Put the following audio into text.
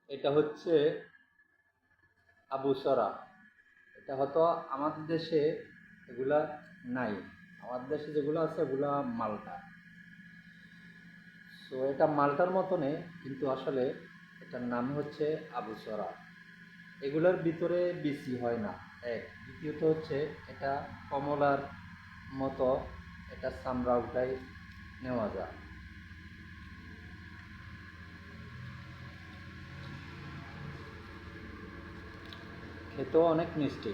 এটা হচ্ছে আবুসরা। এটা হয়তো আমাদের দেশে এগুলা নাই। আমাদের দেশে যেগুলো আছে এগুলা মালটা। সো এটা মালটার মতনে, কিন্তু আসলে এটার নাম হচ্ছে আবুসরা। এগুলোর ভিতরে বিচি হয় না, এক। দ্বিতীয়ত হচ্ছে এটা কমলার মতো, এটা চামড়া উঠাই নেওয়া যায়। খেতেও অনেক মিষ্টি।